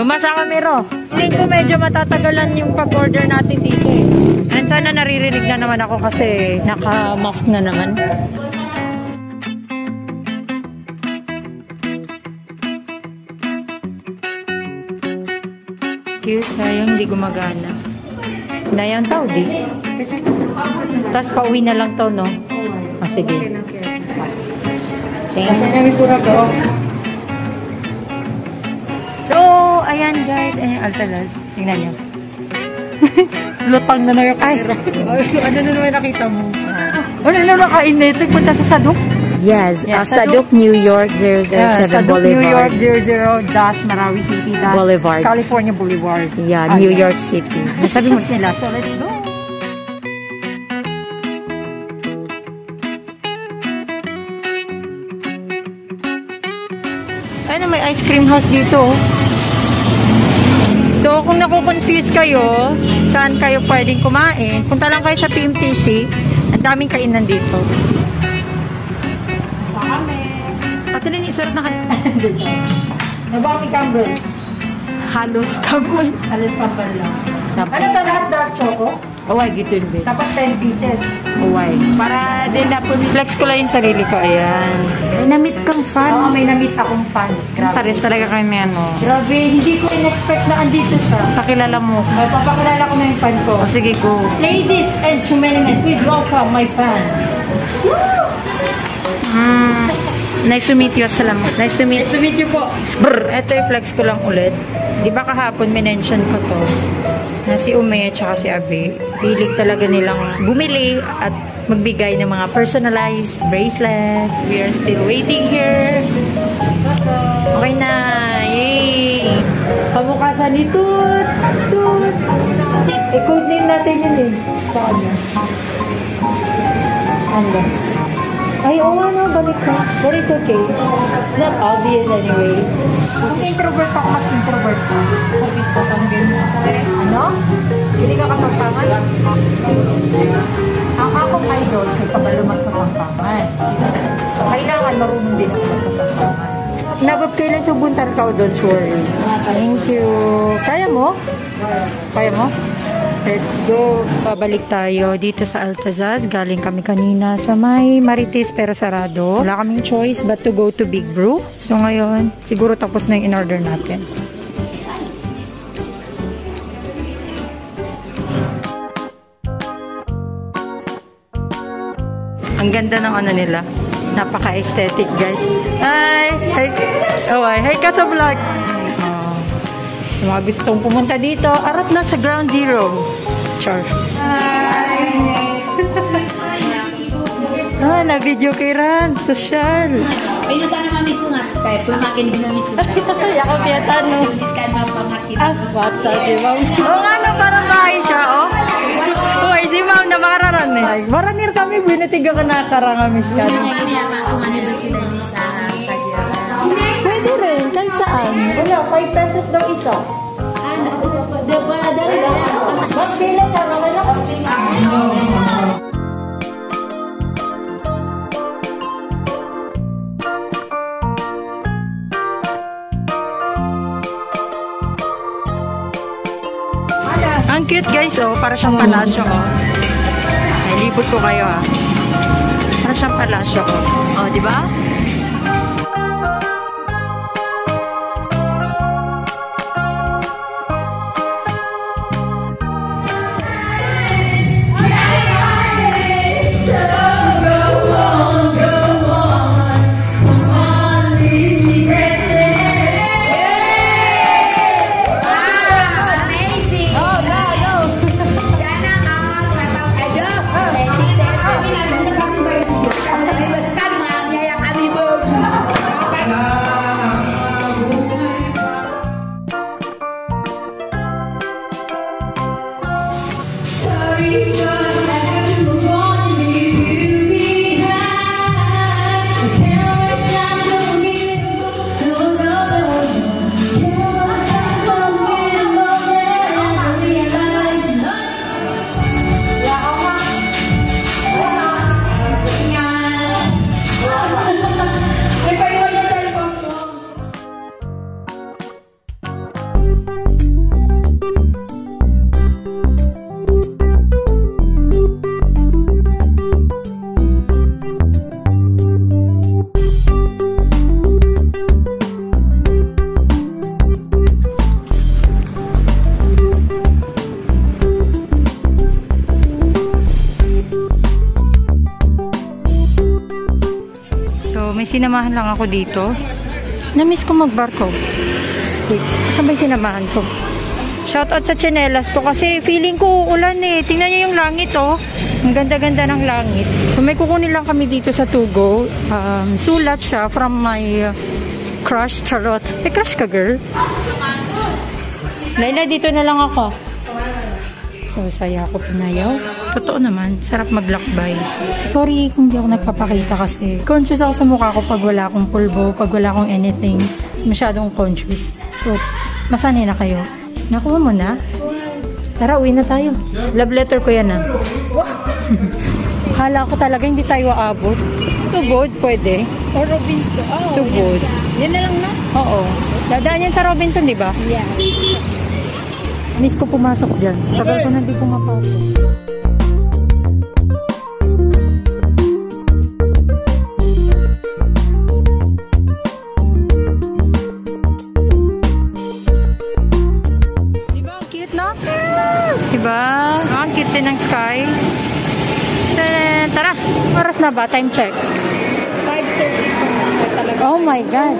Umasa kami ro. Tingin ko medyo matatagalan yung pag-order natin dito eh. And sana naririnig na naman ako kasi naka-mask na naman. Cute, sayang hindi gumagana. Na yan tao di. Tapos pauwi na lang to, no? Ah, sige. Thank you. So, ayan guys. Ayan, Altalas. Tingnan nyo. Lutang na na yung camera. Ano na naman nakita mo? Ano na nakain na ito? Punta sa Sadok? Yes, Sadok, New York 007 Sadok, Boulevard. New York 00-Marawi City Boulevard. California Boulevard. Yeah, New York City. Nasabi mo nila. So, let's go. Ay na, may ice cream house dito. So, kung nakukonfuse kayo, saan kayo pwedeng kumain, punta lang kayo sa PMTC. Ang daming kainan dito. Patuloy ni Isarap na Nabaki Campbell. Halos Campbell. Halos Campbell lang. Ano ito lahat dark choco? Away, gitu din. Tapos 10 pieces. Away. Para din na po. Flex ko lang yung sarili ko. Ayan. May na-meet kang fan. Oo, may na-meet akong fan. Grabe. Pares talaga kayo may ano. Grabe, hindi ko in-expect na andito siya. Pakilala mo. Papakilala ko na yung fan ko. O sige, go. Ladies and gentlemen, please welcome my fan. Nice to meet you. Salamat. Nice to meet you po. Brr, ito yung flex ko lang ulit. Di ba kahapon minention ko to na si Ume at saka si Abe. Pilig talaga nilang bumili at magbigay ng mga personalized bracelet. We are still waiting here. Okay na. Yay! Kamukha siya ni Tut. Tut. I-code name natin yun eh. Sa kanya. Ano? Ay, oo nga, no, balik na. But it's okay. It's not obvious anyway. Kung introvert ako, mas introvert ka. Sabi ko, tanggin mo ako eh. Ano? Hindi ka kapagpangan? Ang akong idol, kay kabalo magpapangpangan. So, kailangan marunong din ako magpapangpangan. Nabab kailan subuntar ka o don't worry. Thank you. Kaya mo? Kaya mo? Let's go. Babalik tayo dito sa Altazaz. Galing kami kanina sa may Marites pero sarado. Wala kaming choice but to go to Big Brew. So ngayon, siguro tapos na yung in-order natin. Ang ganda ng ano nila. Napaka-aesthetic, guys. Hi! Hi! Oh, hi ka sa vlog! Sa mga gustong pumunta dito, arat na sa Ground Zero. Char. Hi! Na-video kay Ran. Social. Pinuta na mami ko nga Skype. Pumakin din namin sa Skype. Ako piyatan, no? Skype mo pamakit. Bata si Ma'am. Oo nga, no? Parang bahay siya, oh. Uy, si Ma'am na makararan, eh. Maranir kami, binatiga ka nakarang miss ka. Mamaya masumanin ba sila ni sa Pwede rin. Kan saan? Wala, 5 pesos daw isa. Mas bilang ka, wala ka. Ang cute guys, oh. Para siyang palasyo, oh. Ay, libot ko kayo, ah. Para siyang palasyo, oh. Oh, di ba? May sinamahan lang ako dito. Na-miss ko magbarko. Wait, saan ba yung sinamahan ko? Shoutout sa tsinelas ko kasi feeling ko ulan eh. Tingnan niyo yung langit oh. Ang ganda-ganda ng langit. So may kukunin lang kami dito sa Tugo. Sulat siya from my crush, charot. May crush ka, girl? Layla, dito na lang ako. So, saya ako pinayaw. Totoo naman, sarap maglakbay. Sorry kung di ako nagpapakita kasi conscious ako sa mukha ko pag wala akong pulbo, pag wala akong anything. So, masyadong conscious. So, masanay na kayo. Nakuha mo na? Tara, uwi na tayo. Love letter ko yan ah. Akala ko talaga hindi tayo aabot. Tugod, pwede. Or Robinson. Oh, Tugod. yan na lang na. Oo. Dadaan yan sa Robinson, di ba? Yeah. Miss ko pumasok dyan. Tagal ko na di pumapasok. Diba? Ang cute, no? Diba? Ang cute din ng sky. Tara, oras na ba? Time check. 5:30 talaga. Oh my God.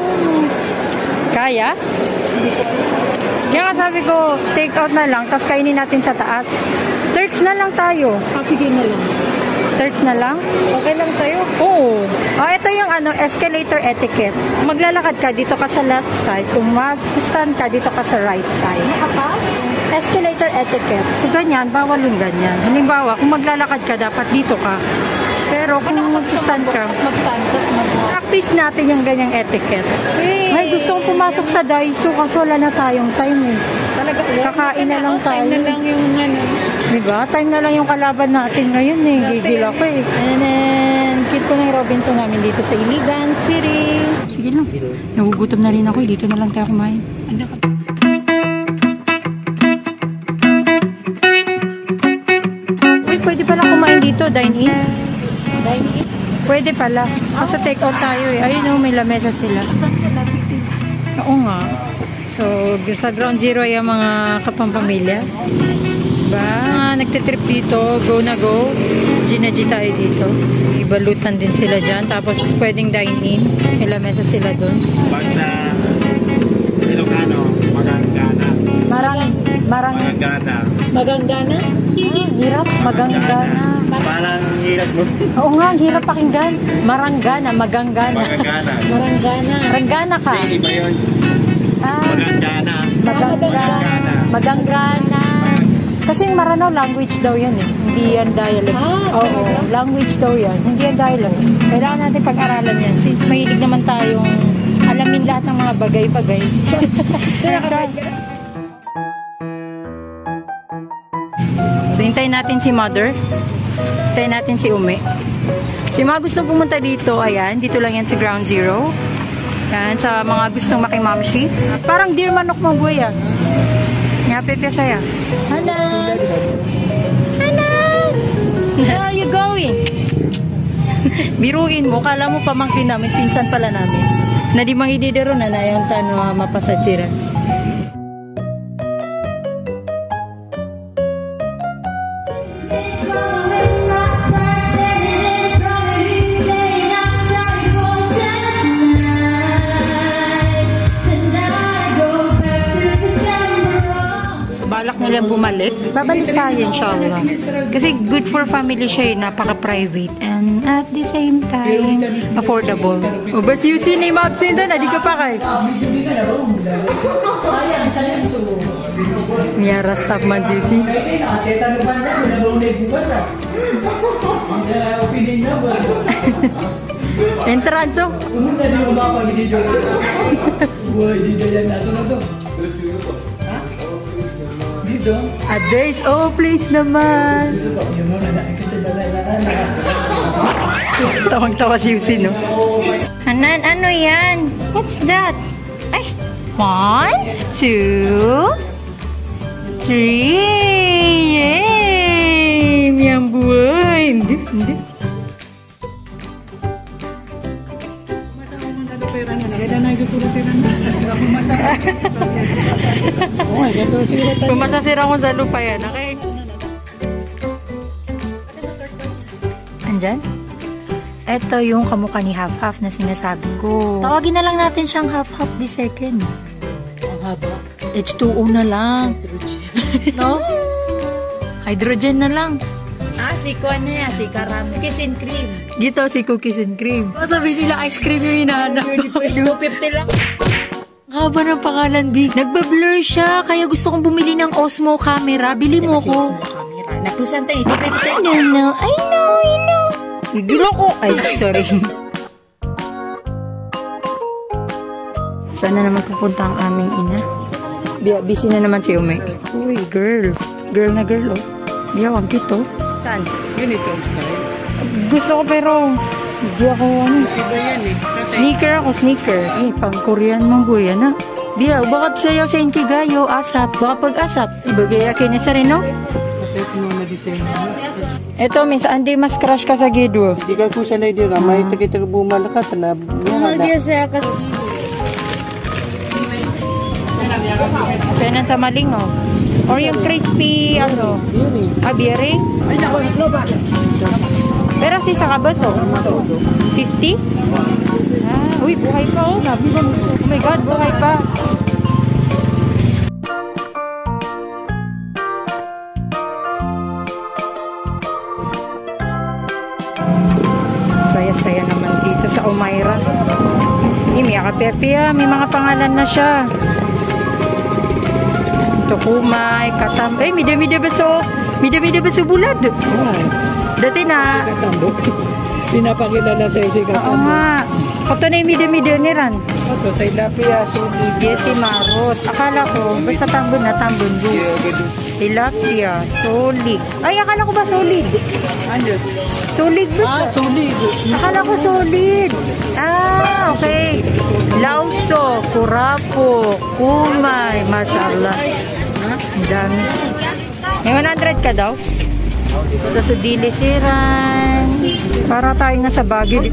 Kaya? Kaya sabi ko, take out na lang, tapos kainin natin sa taas. Turks na lang tayo. Sige na lang. Turks na lang? Okay lang sa'yo? Oo. Ito yung escalator etiquette. Maglalakad ka, dito ka sa left side. Kung mag-stand ka, dito ka sa right side. Apa? Escalator etiquette. So, ganyan, bawal yung ganyan. Halimbawa, kung maglalakad ka, dapat dito ka. Pero kung mag-stand ka, Mag-stand, tapos practice natin yung ganyang etiquette. May gusto kong pumasok sa Daiso kasi wala na tayong time eh. Talaga, Kakain na lang tayo. Time na lang yung ano. Diba? Time na lang yung kalaban natin ngayon eh. Gigil ako eh. And then, kit ko na yung Robinson namin dito sa Iligan City. Sige lang. Nagugutom na rin ako eh. Dito na lang tayo kumain. Uy, pwede pala kumain dito. Dine-in. Dine-in? Pwede pala. Kasi take out tayo eh. Ayun o, may lamesa sila. Oo nga. So, sa Ground Zero ay ang mga kapampamilya. Diba? Nagtitrip dito. Go na go. G tayo dito. Ibalutan din sila dyan. Tapos, pwedeng dine-in. May lamesa sila doon. Pag sa Ilocano, Maganggana. Maranggana. Maganggana? Hirap. Maganggana. Parang hirap mo. Oo nga, ang hirap pakinggan. Maranggana. Maganggana. Maganggana. Maranggana. Maranggana ka. Hindi ba yun? Maganggana. Maganggana. Maganggana. Kasi yung Maranao, language daw yan eh. Hindi yan dialect. Oo, language daw yan. Hindi yan dialect. Kailangan natin pag-aralan yan. Since mahilig naman tayong alamin lahat ng mga bagay-bagay. So, hintayin natin si Mother. Hintayin natin si Ume. So, yung mga gustong pumunta dito, ayan, dito lang yan sa Ground Zero. Yan, sa mga gustong makimamshi. Parang deer manok mo, boy, ah. Ngapit ka saya. Hanan! Hanan! Where are you going? Biruin mo, kala mo pamangkin namin, pinsan pala namin. Na di mangididero na na yung tanong mapasad sira. Balak nilang bumalik. Babalik tayo, inshallah. Kasi good for family siya, napaka-private. And at the same time, affordable. O, ba si Yusi na yung absent doon? Adi ka pa kay? Miyara staff man si Yusi. Entrance, oh. A days, oh please naman. Tawang-tawa si Yusi, no? Hanan, ano yan? What's that? Ay, 1, 2, 3. Yay! Miyang buhay. Hindi. Pumasasira ko sa lupa yan. Okay. Andyan? Ito yung kamukha ni Half-Half na sinasabi ko. Tawagin na lang natin siyang Half-Half the second. Ang haba. H2O na lang. No? Hydrogen na lang. Si Kuan na yan, si Karami. Cookies and cream. Dito si cookies and cream. Sabi nila ice cream yung hinahanap. 250 lang. Haba ng pangalan, Big. Nagba-blur siya, kaya gusto kong bumili ng Osmo camera. Bili mo ko. Napusan tayo, 250. I know. Higil ako. Ay, sorry. Saan na naman pupunta ang aming ina? Busy na naman si Ume. Uy, girl. Girl na girl, oh. Biyawag kito. Saan? Ganito ang style. Gusto ko pero hindi ako Iba yan eh. Kasi Sneaker. Pang Korean mang buya na. Biya, bakit sayaw sa Inkigayo, asap. Baka pag-asap. Ibagay akin na sa rin, no? kapit mo na design. Ito, minsan di mas crush ka sa Gidwo. Di ka ko sa lady ka. May takita bumalakat na. Dia saya kasi. Penan sa malingo. Or yung crispy, ano? Beering? Pero si sa kabas, oh. 50? Uy, buhay pa, oh. Oh my God, buhay pa. Saya-saya naman dito sa Umayra. May kapepe, may mga pangalan na siya. Tukumay, katam. Mida-mida baso. Mida-mida baso bulad. Dati na. Katambo. Pinapakilala sa si Katambo. Oo nga. Ito na yung mida-mida ni Ran. Ito, sa ilapia, sulit. Jesse Marot. Akala ko, basta tambon na, tambon. Tilapia, solid. Ay, akala ko ba solid? Ano? Solid ba? Sulit. Akala ko solid. Okay. Lauso, kurapo, kumay, mashallah. Ang dami. May 100 ka daw? Ito sa dilisiran. Para tayo nga sa Baguio.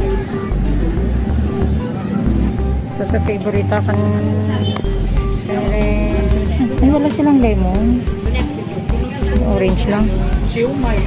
Ito sa favorita kan. Ay, wala silang lemon. Orange lang. Siumay.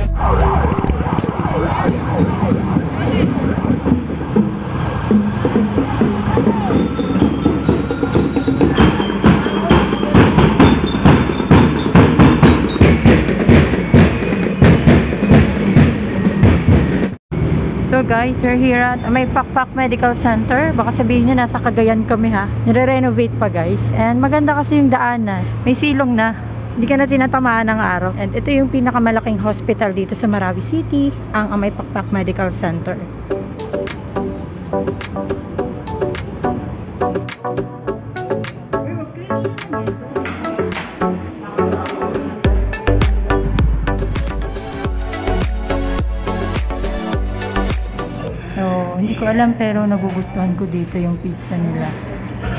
So guys, we're here at may Pakpak Medical Center. Baka sabihin nyo nasa Cagayan kami ha. Nire-renovate pa guys. And maganda kasi yung daanan. May silong na. Hindi ka na tinatamaan ng araw. And ito yung pinakamalaking hospital dito sa Marawi City. Ang may Pakpak Medical Center. Hindi ko alam pero nagugustuhan ko dito yung pizza nila.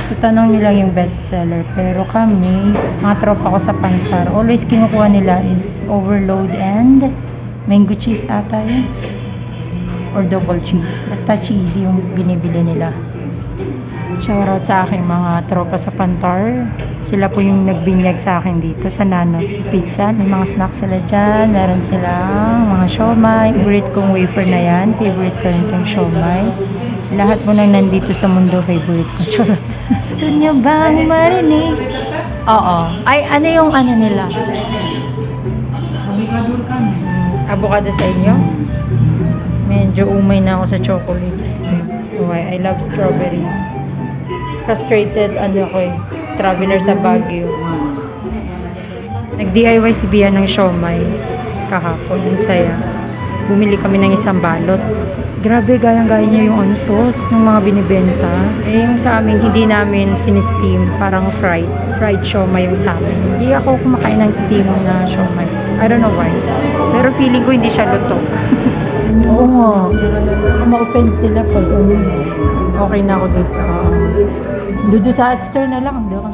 So tanong nila yung bestseller pero kami, mga tropa ko sa Pantar, always kinukuha nila is overload and mango cheese ata yun. Or double cheese. Basta cheesy yung binibili nila. Shoutout sa aking mga tropa sa Pantar. Sila po yung nagbinyag sa akin dito sa Nanos Pizza. May mga snacks sila dyan. Meron silang mga siomay. Favorite kong wafer na yan. Favorite ko rin itong siomay. Lahat mo nang nandito sa mundo, favorite ko. Charot. Gusto nyo bang marinig? Oo. Ay, ano yung ano nila? Avocado sa inyo? Medyo umay na ako sa chocolate. Okay, I love strawberry. Frustrated, ano ko eh. Traveler sa Baguio. Nag-DIY si Bia ng siomay kahapon. Ang saya. Bumili kami ng isang balot. Grabe, gayang-gaya niya yung ano, sauce ng mga binibenta. Eh, yung sa amin, hindi namin sinisteam. Parang fried. Fried siomay yung sa amin. Hindi ako kumakain ng steam na siomay. I don't know why. Pero feeling ko hindi siya luto. Oo nga. Ma-offend sila pa. Okay na ako dito. Doon sa external lang. Hindi ako